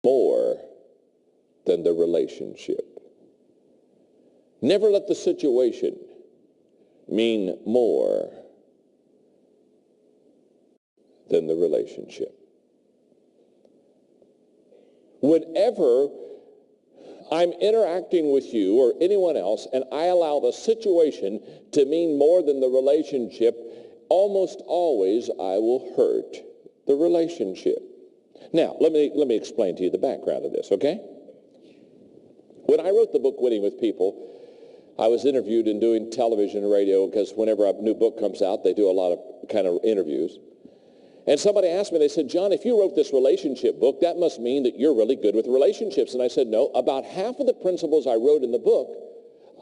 more than the relationship. Never let the situation mean more than the relationship. Whenever I'm interacting with you or anyone else and I allow the situation to mean more than the relationship, almost always I will hurt the relationship. Now, let me explain to you the background of this, okay? When I wrote the book, Winning with People, I was interviewed in doing television and radio because whenever a new book comes out, they do a lot of kind of interviews. And somebody asked me, they said, John, if you wrote this relationship book, that must mean that you're really good with relationships. And I said, no, about half of the principles I wrote in the book,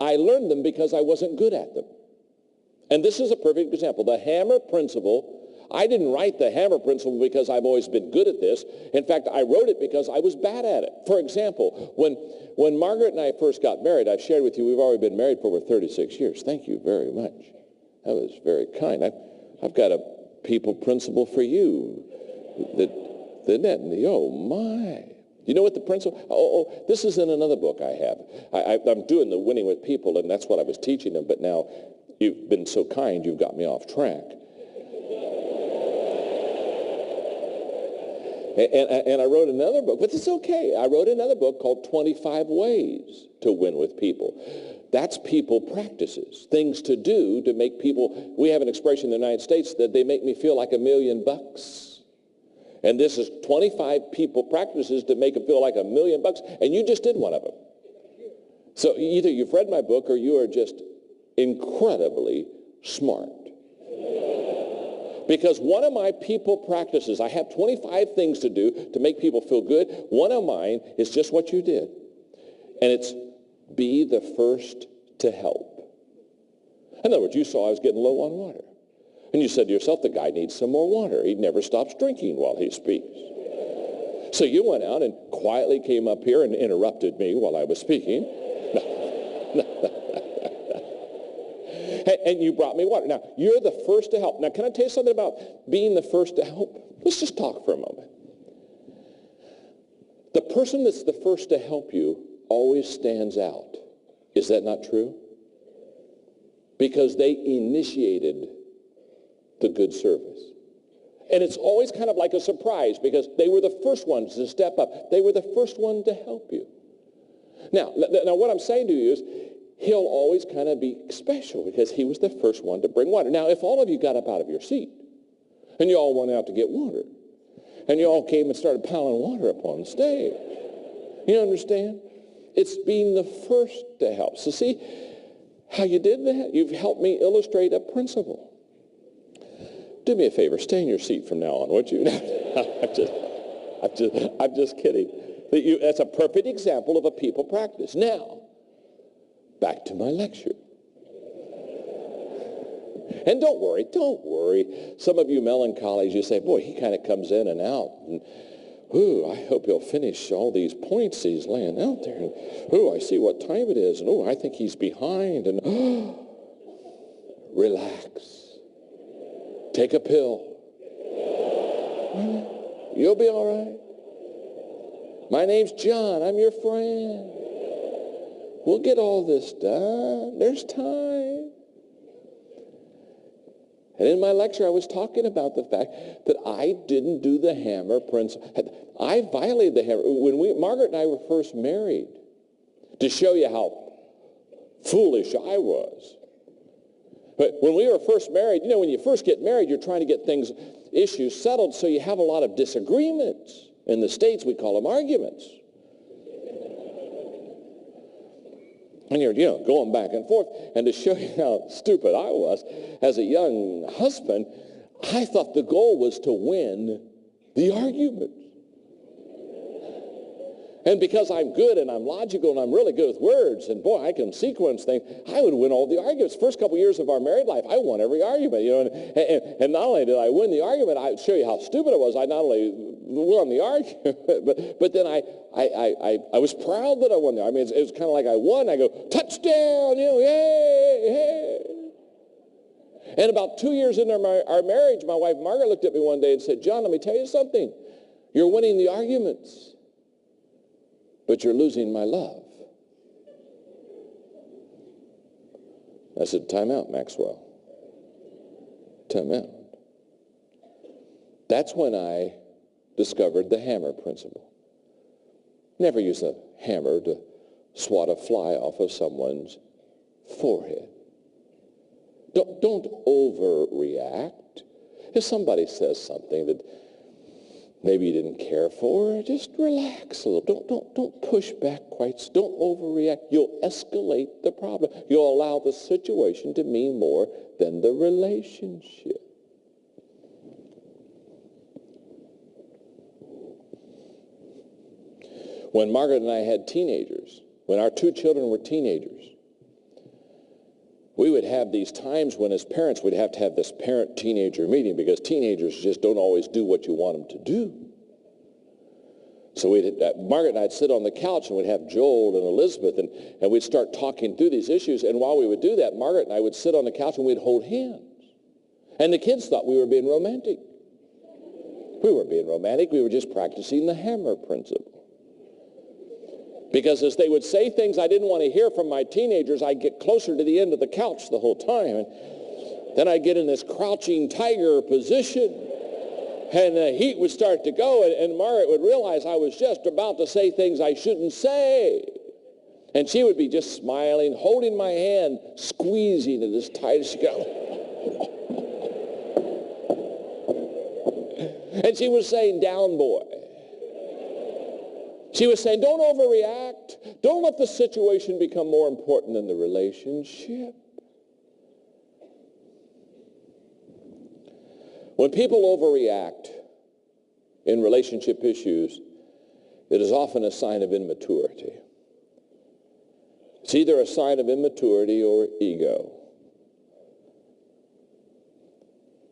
I learned them because I wasn't good at them. And this is a perfect example. The hammer principle, I didn't write the hammer principle because I've always been good at this. In fact, I wrote it because I was bad at it. For example, when Margaret and I first got married, I've shared with you, we've already been married for over 36 years. Thank you very much. That was very kind. I've got a people principle for you. Oh, my. You know what the principle? This is in another book I have. I'm doing the Winning with People, and that's what I was teaching them, but now you've been so kind, you've got me off track. And I wrote another book, but it's okay. I wrote another book called 25 Ways to Win with People. That's people practices, things to do to make people, we have an expression in the United States that they make me feel like $1 million. And this is 25 people practices to make them feel like $1 million, and you just did one of them. So either you've read my book or you are just incredibly smart. Because one of my people practices, I have 25 things to do to make people feel good. One of mine is just what you did. And it's be the first to help. In other words, you saw I was getting low on water. And you said to yourself, the guy needs some more water. He never stops drinking while he speaks. So you went out and quietly came up here and interrupted me while I was speaking. And you brought me water. Now, you're the first to help. Now, can I tell you something about being the first to help? Let's just talk for a moment. The person that's the first to help you always stands out. Is that not true? Because they initiated the good service. And it's always kind of like a surprise because they were the first ones to step up. They were the first one to help you. Now what I'm saying to you is, he'll always kind of be special because he was the first one to bring water. Now, if all of you got up out of your seat and you all went out to get water and you all came and started piling water up on the stage, you understand? It's being the first to help. So see how you did that? You've helped me illustrate a principle. Do me a favor. Stay in your seat from now on, would you? I'm just kidding. That's a perfect example of a people practice. Now, back to my lecture. And don't worry. Some of you melancholies, you say, boy, he kind of comes in and out. And, I hope he'll finish all these points he's laying out there. And, I see what time it is. And, I think he's behind. And, relax. Take a pill. You'll be all right. My name's John. I'm your friend. We'll get all this done. There's time. And in my lecture, I was talking about the fact that I didn't do the hammer principle. I violated the hammer. When Margaret and I were first married, to show you how foolish I was. But when we were first married, when you first get married, you're trying to get issues settled, so you have a lot of disagreements. In the States, we call them arguments. And you're, going back and forth. And to show you how stupid I was, as a young husband, I thought the goal was to win the argument. And because I'm good and I'm logical and I'm really good with words, and boy, I can sequence things, I would win all the arguments. First couple years of our married life, I won every argument. And not only did I win the argument, I'd show you how stupid I was. I not only won the argument, but then I was proud that I won the argument. It was kind of like I won. I go, touchdown, yay. And about 2 years into our marriage, my wife Margaret looked at me one day and said, John, let me tell you something. You're winning the arguments. but you're losing my love. I said, time out, Maxwell. Time out. That's when I discovered the hammer principle. Never use a hammer to swat a fly off of someone's forehead. Don't overreact. If somebody says something that maybe you didn't care for, just relax a little. Don't push back quite. Don't overreact. You'll escalate the problem. You'll allow the situation to mean more than the relationship. When Margaret and I had teenagers, when our two children were teenagers, we would have these times when as parents we'd have to have this parent-teenager meeting because teenagers just don't always do what you want them to do. So Margaret and I'd sit on the couch and we'd have Joel and Elizabeth and we'd start talking through these issues. And while we would do that, Margaret and I would sit on the couch and we'd hold hands. And the kids thought we were being romantic. We weren't being romantic. We were just practicing the hammer principle. Because as they would say things I didn't want to hear from my teenagers, I'd get closer to the end of the couch the whole time. And then I'd get in this crouching tiger position. And the heat would start to go. And Margaret would realize I was just about to say things I shouldn't say. And she would be just smiling, holding my hand, squeezing it as tight as she could. And she was saying, down, boy. She was saying, don't overreact. Don't let the situation become more important than the relationship. When people overreact in relationship issues, it is often a sign of immaturity. It's either a sign of immaturity or ego.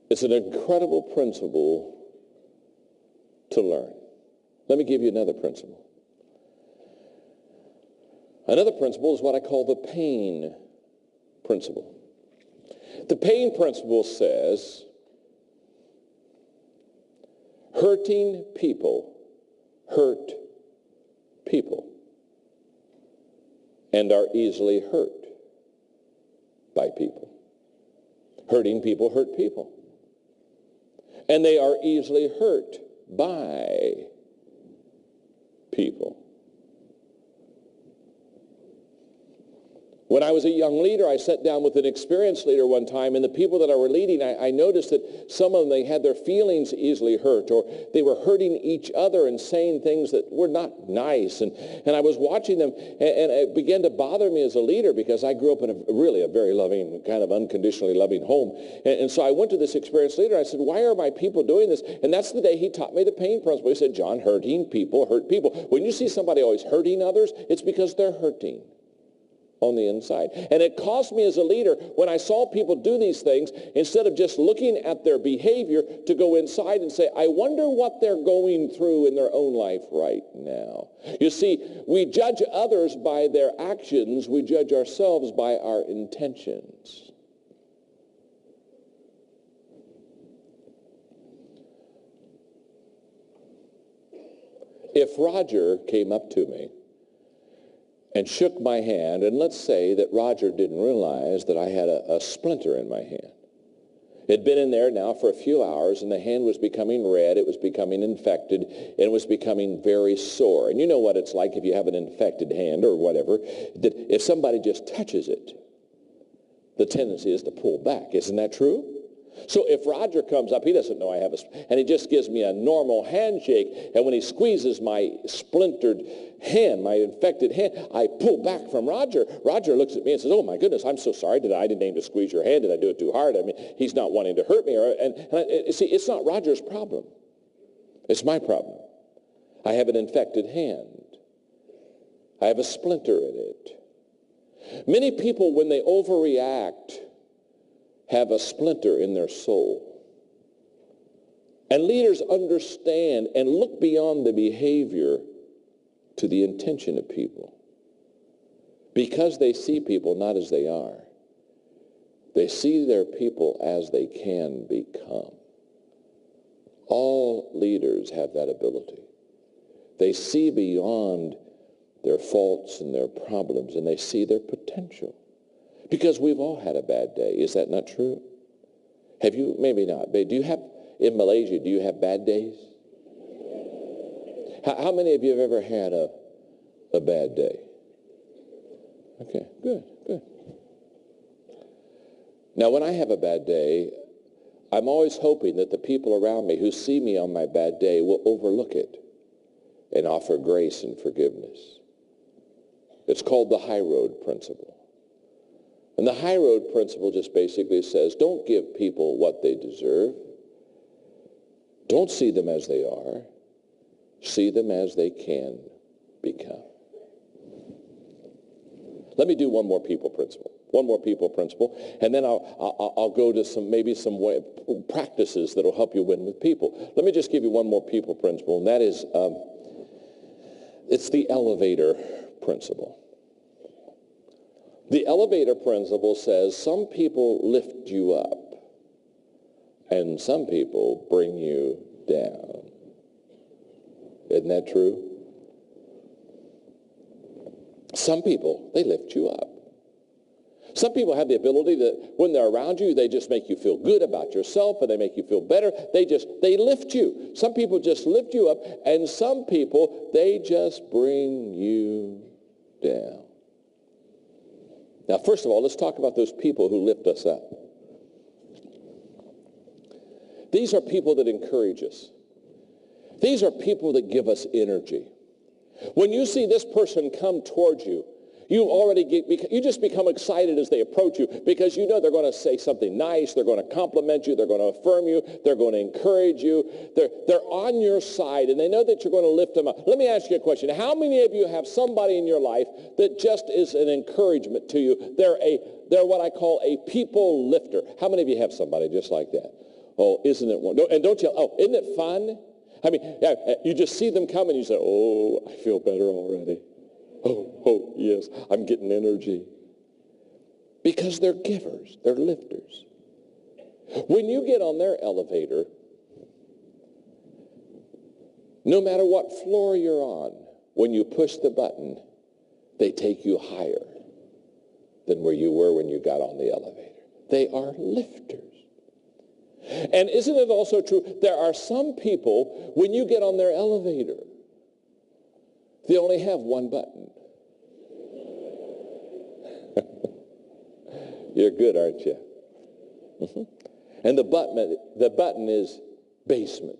It's an incredible principle to learn. Let me give you another principle. Another principle is what I call the pain principle. The pain principle says, hurting people hurt people and are easily hurt by people. Hurting people hurt people. And they are easily hurt by people. When I was a young leader, I sat down with an experienced leader one time, and the people that I were leading, I noticed that some of them, they had their feelings easily hurt, or they were hurting each other and saying things that were not nice. And I was watching them, and it began to bother me as a leader because I grew up in a very loving, kind of unconditionally loving home. And so I went to this experienced leader. I said, why are my people doing this? And that's the day he taught me the pain principle. He said, John, hurting people hurt people. When you see somebody always hurting others, it's because they're hurting on the inside. And it caused me as a leader, when I saw people do these things, instead of just looking at their behavior, to go inside and say, I wonder what they're going through in their own life right now. You see, we judge others by their actions. We judge ourselves by our intentions. If Roger came up to me and shook my hand, and let's say that Roger didn't realize that I had a splinter in my hand. It had been in there now for a few hours, and the hand was becoming red, it was becoming infected, and it was becoming very sore. And you know what it's like if you have an infected hand or whatever, that if somebody just touches it, the tendency is to pull back. Isn't that true? So if Roger comes up, he doesn't know I have and he just gives me a normal handshake, and when he squeezes my splintered hand, my infected hand, I pull back from Roger. Roger looks at me and says, oh my goodness, I'm so sorry. I didn't aim to squeeze your hand. Did I do it too hard? I mean, he's not wanting to hurt me. See, it's not Roger's problem. It's my problem. I have an infected hand. I have a splinter in it. Many people, when they overreact, have a splinter in their soul. And leaders understand and look beyond the behavior to the intention of people. Because they see people not as they are. They see their people as they can become. All leaders have that ability. They see beyond their faults and their problems, and they see their potential. Because we've all had a bad day. Is that not true? Have you? Maybe not. But in Malaysia, do you have bad days? How many of you have ever had a bad day? Okay, good. Now, when I have a bad day, I'm always hoping that the people around me who see me on my bad day will overlook it and offer grace and forgiveness. It's called the high road principle. And the high road principle just basically says, don't give people what they deserve. Don't see them as they are. See them as they can become. Let me do one more people principle, and then I'll go to some practices that will help you win with people. Let me just give you one more people principle, and that is, it's the elevator principle. The elevator principle says some people lift you up, and some people bring you down. Isn't that true? Some people, they lift you up. Some people have the ability that when they're around you, they just make you feel good about yourself, and they make you feel better. They lift you. Some people just lift you up, and some people, they just bring you down. Now, first of all, let's talk about those people who lift us up. These are people that encourage us. These are people that give us energy. When you see this person come towards you, you just become excited as they approach you, because you know they're going to say something nice, they're going to compliment you, they're going to affirm you, they're going to encourage you. They're on your side, and they know that you're going to lift them up. Let me ask you a question. How many of you have somebody in your life that just is an encouragement to you? They're what I call a people lifter. How many of you have somebody just like that? Oh, isn't it one? And don't you? Oh, isn't it fun? I mean, you just see them come and you say, oh, I feel better already. Oh, yes, I'm getting energy. Because they're givers, they're lifters. When you get on their elevator, no matter what floor you're on, when you push the button, they take you higher than where you were when you got on the elevator. They are lifters. And isn't it also true, there are some people, when you get on their elevator, they only have one button. You're good, aren't you? Mm-hmm. And the button is basement.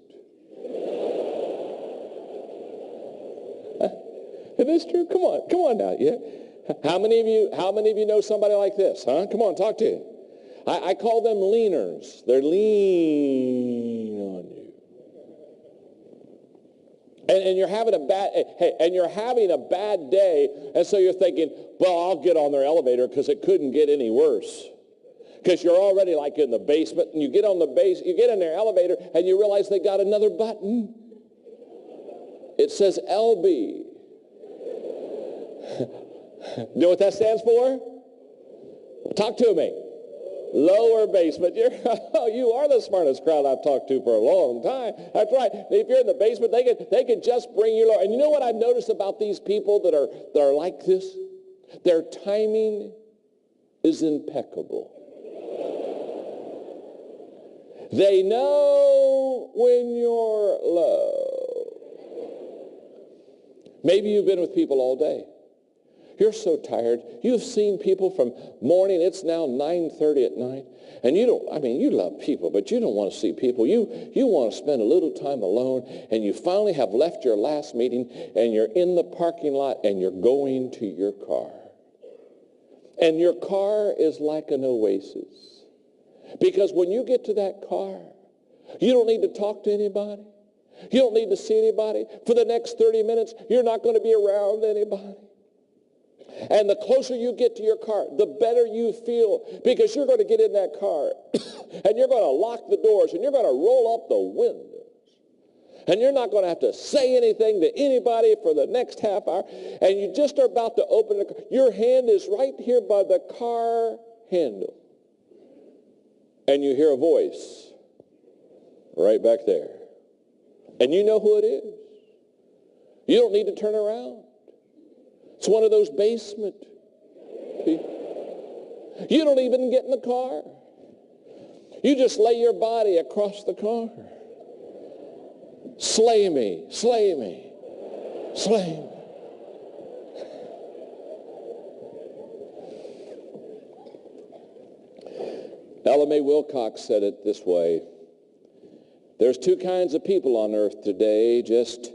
Isn't this true? Come on now. Yeah. How many of you know somebody like this? Huh? Come on, talk to you. I call them leaners. They're lean on you. And you're having a bad day, and so you're thinking, well, I'll get on their elevator because it couldn't get any worse. Because you're already like in the basement, and you get in their elevator, and you realize they got another button. It says LB. You know what that stands for? Talk to me. Lower basement. You are the smartest crowd I've talked to for a long time. That's right. If you're in the basement, they can just bring you lower. And you know what I've noticed about these people that are like this? Their timing is impeccable. They know when you're low. Maybe you've been with people all day. You're so tired. You've seen people from morning. It's now 9:30 at night. And you love people, but you don't want to see people. You want to spend a little time alone, and you finally have left your last meeting, and you're in the parking lot, and you're going to your car. And your car is like an oasis. Because when you get to that car, you don't need to talk to anybody. You don't need to see anybody. For the next 30 minutes, you're not going to be around anybody. And the closer you get to your car, the better you feel, because you're going to get in that car and you're going to lock the doors and you're going to roll up the windows. And you're not going to have to say anything to anybody for the next half hour. And you just are about to open the car. Your hand is right here by the car handle. And you hear a voice right back there. And you know who it is. You don't need to turn around. It's one of those basement people. You don't even get in the car. You just lay your body across the car. Slay me, slay me, slay me. Ella Mae Wilcox said it this way: there's two kinds of people on earth today, just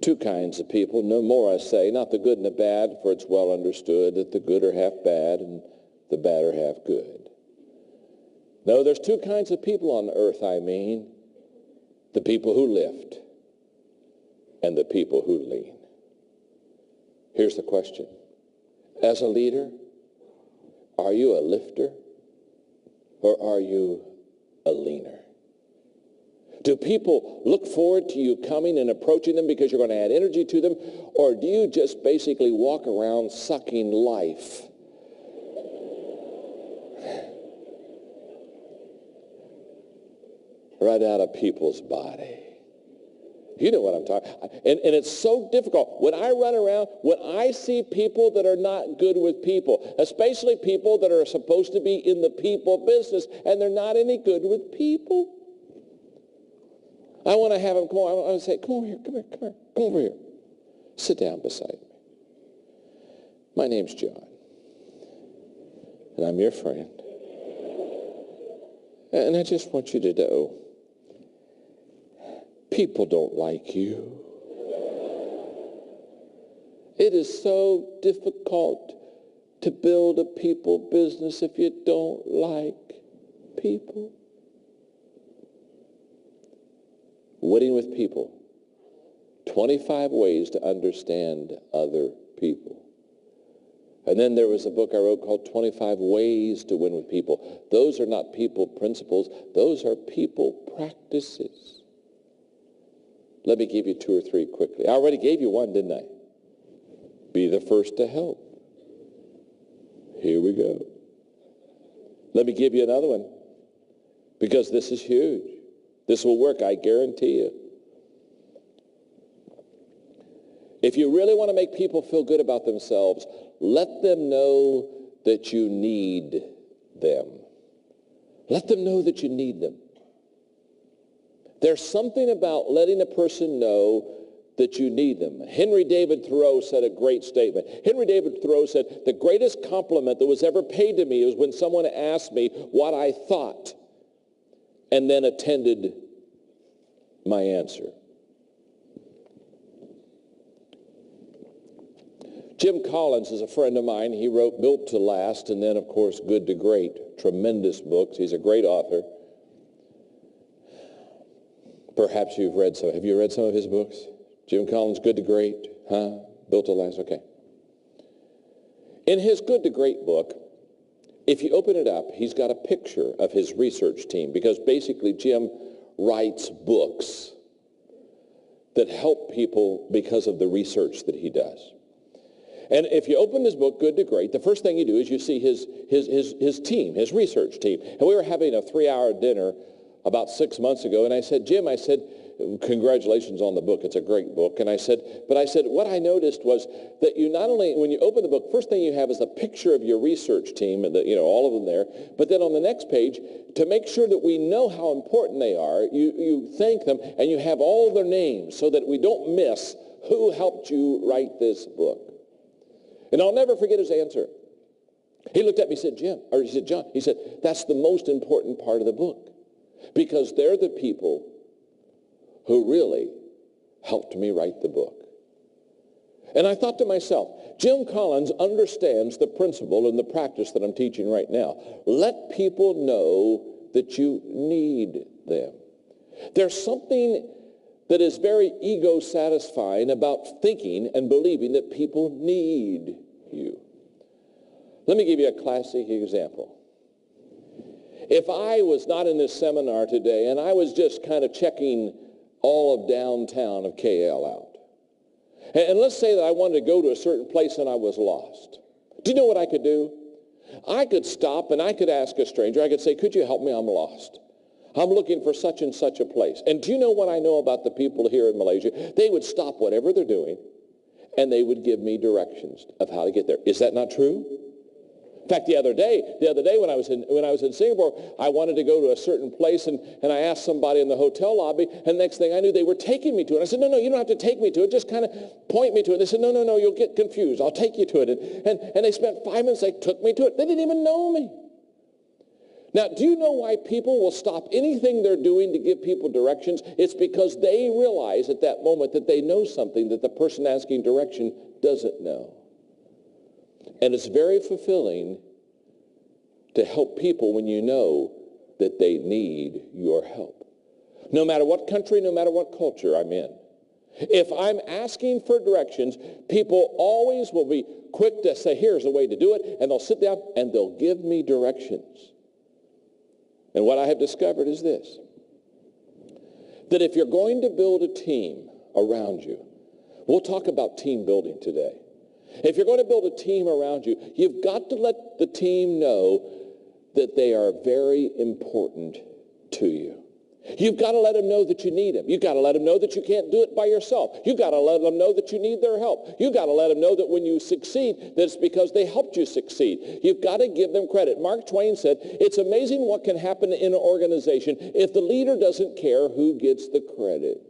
two kinds of people, no more I say, not the good and the bad, for it's well understood that the good are half bad and the bad are half good. No, there's two kinds of people on earth, I mean, the people who lift and the people who lean. Here's the question. As a leader, are you a lifter or are you a leaner? Do people look forward to you coming and approaching them because you're going to add energy to them, or do you just basically walk around sucking life? Right out of people's body. You know what I'm talking about. And it's so difficult. When I run around, when I see people that are not good with people, especially people that are supposed to be in the people business, and they're not any good with people, I want to have them come on. I want to say, come over here, come here, come here, come over here. Sit down beside me. My name's John, and I'm your friend. And I just want you to know, people don't like you. It is so difficult to build a people business if you don't like people. Winning with people. 25 ways to understand other people. And then there was a book I wrote called 25 Ways to Win with People. Those are not people principles. Those are people practices. Let me give you two or three quickly. I already gave you one, didn't I? Be the first to help. Here we go. Let me give you another one, because this is huge. This will work, I guarantee you. If you really want to make people feel good about themselves, let them know that you need them. Let them know that you need them. There's something about letting a person know that you need them. Henry David Thoreau said a great statement. Henry David Thoreau said, the greatest compliment that was ever paid to me was when someone asked me what I thought and then attended my answer. Jim Collins is a friend of mine. He wrote Built to Last and then, of course, Good to Great. Tremendous books. He's a great author. Perhaps you've read some. Have you read some of his books? Jim Collins, Good to Great, huh? Built to Last, okay. In his Good to Great book, if you open it up, he's got a picture of his research team, because basically Jim writes books that help people because of the research that he does. And if you open this book, Good to Great, the first thing you do is you see his team, his research team. And we were having a 3-hour dinner about 6 months ago, and I said, Jim, I said, congratulations on the book. It's a great book. And I said, what I noticed was that you not only, when you open the book, first thing you have is a picture of your research team, and all of them there. But then on the next page, to make sure that we know how important they are, you thank them, and you have all their names so that we don't miss who helped you write this book. And I'll never forget his answer. He looked at me and he said, John, he said, that's the most important part of the book, because they're the people who really helped me write the book. And I thought to myself, Jim Collins understands the principle and the practice that I'm teaching right now. Let people know that you need them. There's something that is very ego-satisfying about thinking and believing that people need you. Let me give you a classic example. If I was not in this seminar today and I was just kind of checking all of downtown of KL out, and let's say that I wanted to go to a certain place and I was lost, do you know what I could do? I could stop and I could ask a stranger. I could say, could you help me? I'm lost. I'm looking for such and such a place. And do you know what I know about the people here in Malaysia? They would stop whatever they're doing and they would give me directions of how to get there. Is that not true? In fact, the other day when I was in Singapore, I wanted to go to a certain place, and I asked somebody in the hotel lobby, and next thing I knew, they were taking me to it. I said, no, you don't have to take me to it. Just kind of point me to it. They said, no, you'll get confused. I'll take you to it. And they spent 5 minutes. They took me to it. They didn't even know me. Now, do you know why people will stop anything they're doing to give people directions? It's because they realize at that moment that they know something that the person asking direction doesn't know. And it's very fulfilling to help people when you know that they need your help. No matter what country, no matter what culture I'm in. If I'm asking for directions, people always will be quick to say, here's a way to do it, and they'll sit down and they'll give me directions. And what I have discovered is this, that if you're going to build a team around you, we'll talk about team building today. If you're going to build a team around you, you've got to let the team know that they are very important to you. You've got to let them know that you need them. You've got to let them know that you can't do it by yourself. You've got to let them know that you need their help. You've got to let them know that when you succeed, that it's because they helped you succeed. You've got to give them credit. Mark Twain said, it's amazing what can happen in an organization if the leader doesn't care who gets the credit.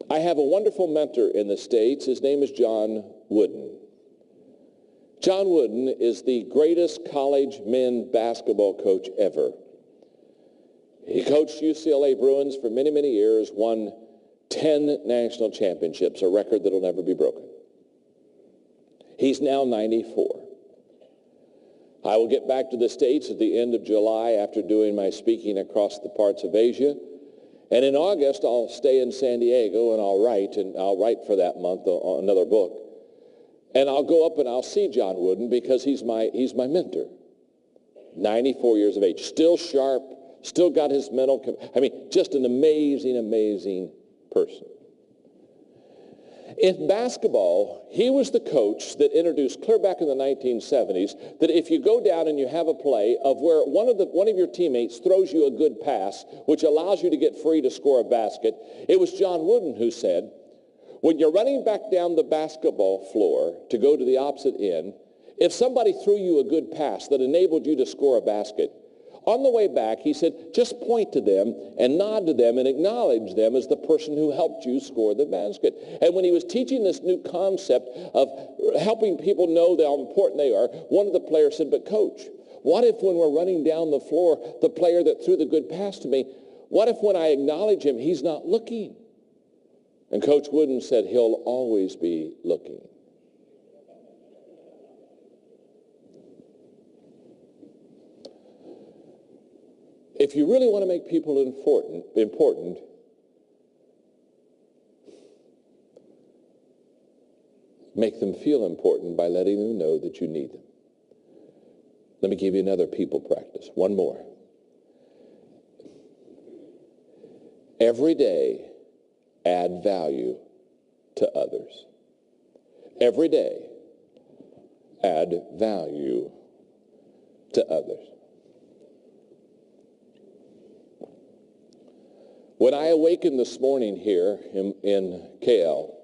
I have a wonderful mentor in the States. His name is John Wooden. John Wooden is the greatest college men basketball coach ever. He coached UCLA Bruins for many, many years, won 10 national championships, a record that will never be broken. He's now 94. I will get back to the States at the end of July after doing my speaking across the parts of Asia. And in August, I'll stay in San Diego, and I'll write for that month another book. And I'll go up and I'll see John Wooden because he's my mentor. 94 years of age, still sharp, still got his mental, just an amazing, amazing person. In basketball, he was the coach that introduced clear back in the 1970s that if you go down and you have a play of where one of your teammates throws you a good pass, which allows you to get free to score a basket, it was John Wooden who said, when you're running back down the basketball floor to go to the opposite end, if somebody threw you a good pass that enabled you to score a basket, on the way back, he said, just point to them and nod to them and acknowledge them as the person who helped you score the basket. And when he was teaching this new concept of helping people know how important they are, one of the players said, but coach, what if when we're running down the floor, the player that threw the good pass to me, what if when I acknowledge him, he's not looking? And Coach Wooden said, he'll always be looking. If you really want to make people important, make them feel important by letting them know that you need them. Let me give you another people practice. One more. Every day, add value to others. Every day, add value to others. When I awakened this morning here in KL,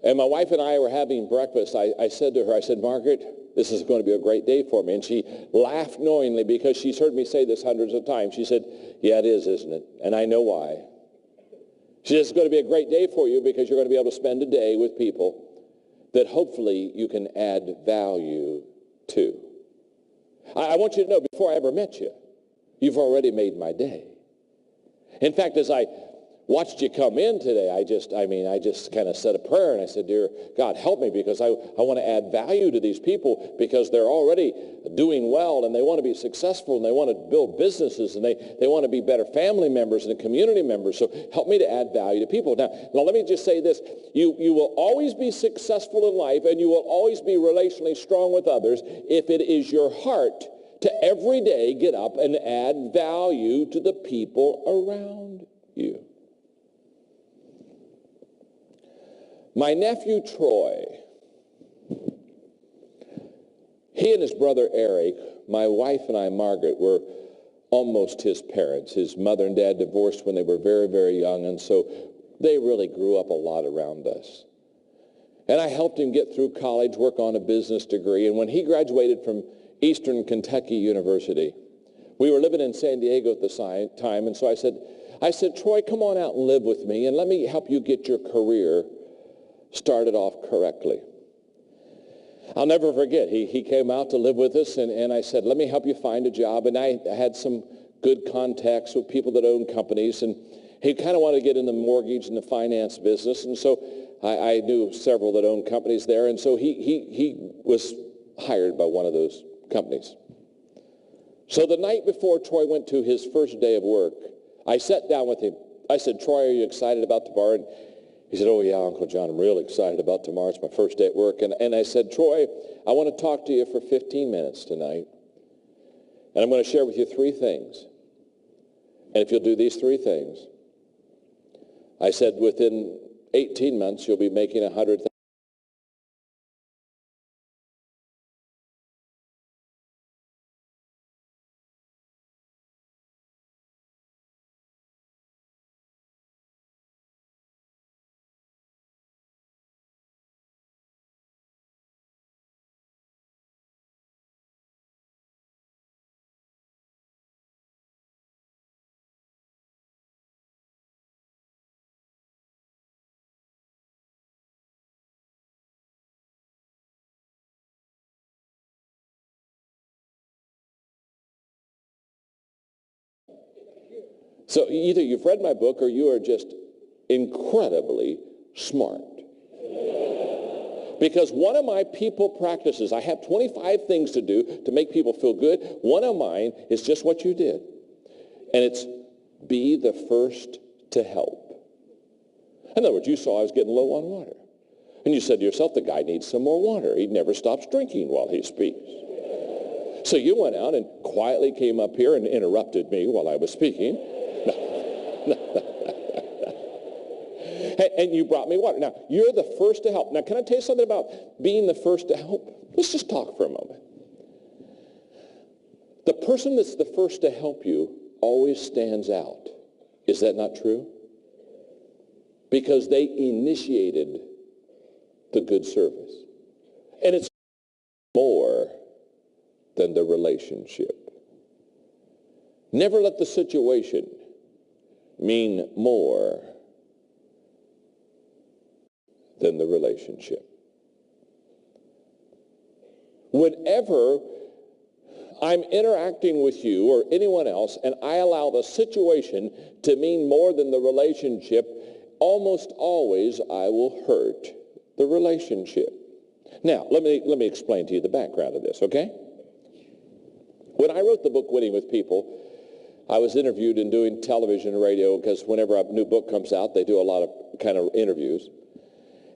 and my wife and I were having breakfast, I said to her, I said, Margaret, this is going to be a great day for me. And she laughed knowingly because she's heard me say this hundreds of times. She said, yeah, it is, isn't it? And I know why. She said, it's going to be a great day for you because you're going to be able to spend a day with people that hopefully you can add value to. I want you to know, before I ever met you, you've already made my day. In fact, as I watched you come in today, I just kind of said a prayer and I said, dear God, help me because I want to add value to these people because they're already doing well and they want to be successful and they want to build businesses and they want to be better family members and community members. So help me to add value to people. Now let me just say this. You will always be successful in life and you will always be relationally strong with others if it is your heart to every day get up and add value to the people around you. My nephew Troy, he and his brother Eric, my wife and I, Margaret, were almost his parents. His mother and dad divorced when they were very, very young, and so They really grew up a lot around us. And I helped him get through college, work on a business degree. And when he graduated from Eastern Kentucky University, we were living in San Diego at the time. And so I said, Troy, come on out and live with me, and let me help you get your career started off correctly. I'll never forget, he came out to live with us, and I said, let me help you find a job. And I had some good contacts with people that own companies, and he kind of wanted to get in the mortgage and the finance business. And so I knew several that owned companies there, and so he was hired by one of those companies. So the night before Troy went to his first day of work, I sat down with him. I said, Troy, are you excited about tomorrow? And he said, oh, yeah, Uncle John, I'm real excited about tomorrow. It's my first day at work. And I said, Troy, I want to talk to you for 15 minutes tonight. And I'm going to share with you 3 things. And if you'll do these 3 things, I said, within 18 months, you'll be making $100,000. So either you've read my book or you are just incredibly smart. Because one of my people practices, I have 25 things to do to make people feel good. One of mine is just what you did. And it's be the first to help. In other words, you saw I was getting low on water. And you said to yourself, the guy needs some more water. He never stops drinking while he speaks. So you went out and quietly came up here and interrupted me while I was speaking. And you brought me water. Now, you're the first to help. Now, can I tell you something about being the first to help? Let's just talk for a moment. The person that's the first to help you always stands out. Is that not true? Because they initiated the good service. And it's more than the relationship. Never let the situation mean more than the relationship. Whenever I'm interacting with you or anyone else and I allow the situation to mean more than the relationship, almost always I will hurt the relationship. Now, let me explain to you the background of this, okay? When I wrote the book, Winning with People, I was interviewed and doing television and radio because whenever a new book comes out, they do a lot of kind of interviews.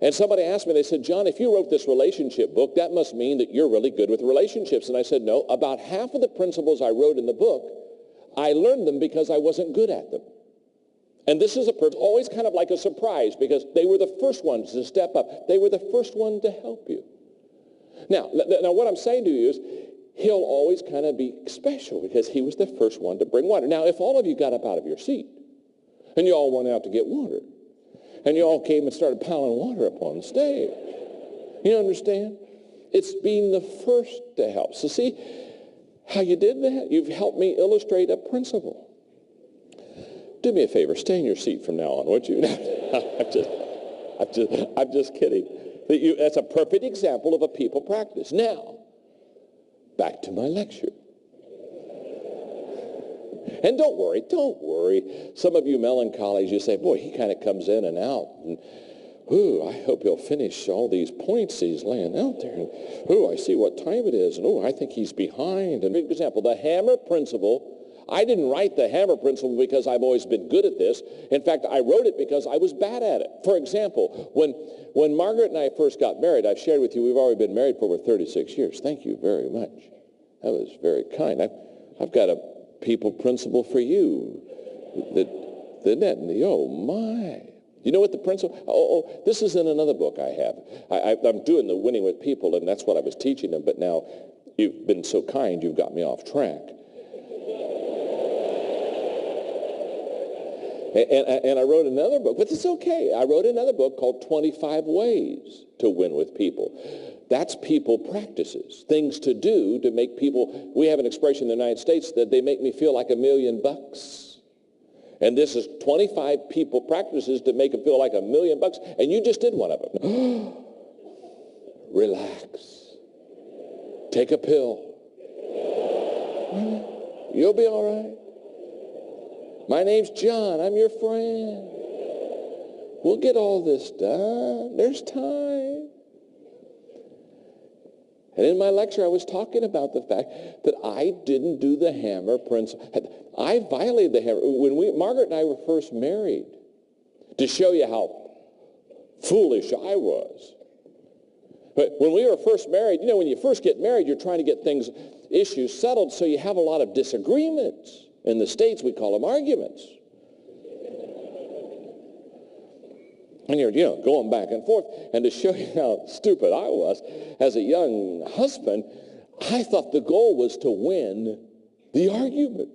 And somebody asked me, they said, John, if you wrote this relationship book, that must mean that you're really good with relationships. And I said, no, about half of the principles I wrote in the book, I learned them because I wasn't good at them. And this is always kind of like a surprise because they were the first ones to step up. They were the first one to help you. Now what I'm saying to you is, he'll always kind of be special because he was the first one to bring water. Now, if all of you got up out of your seat and you all went out to get water and you all came and started piling water up on the stage, you understand? It's being the first to help. So see how you did that? You've helped me illustrate a principle. Do me a favor, stay in your seat from now on, would you? I'm just kidding. That's a perfect example of a people practice. Now, back to my lecture. And don't worry. Some of you melancholies, you say, boy, he kind of comes in and out. And, ooh, I hope he'll finish all these points he's laying out there. And, ooh, I see what time it is. And, ooh, I think he's behind. And, for example, the hammer principle. I didn't write the hammer principle because I've always been good at this. In fact, I wrote it because I was bad at it. For example, when Margaret and I first got married, I've shared with you, we've already been married for over 36 years. Thank you very much. That was very kind. I've got a people principle for you. Oh, my. You know what the principle? Oh, this is in another book I have. I'm doing the Winning with People, and that's what I was teaching them. But now you've been so kind, you've got me off track. And I wrote another book, but it's okay. I wrote another book called 25 Ways to Win with People. That's people practices, things to do to make people, we have an expression in the United States that they make me feel like $1 million. And this is 25 people practices to make them feel like $1 million. And you just did one of them. Relax. Take a pill. You'll be all right. My name's John. I'm your friend. We'll get all this done. There's time. And in my lecture, I was talking about the fact that I didn't do the hammer principle. I violated the hammer. When Margaret and I were first married, to show you how foolish I was. But when we were first married, you know, when you first get married, you're trying to get issues settled, so you have a lot of disagreements. In the States, we call them arguments. And you're, going back and forth. And to show you how stupid I was, as a young husband, I thought the goal was to win the argument.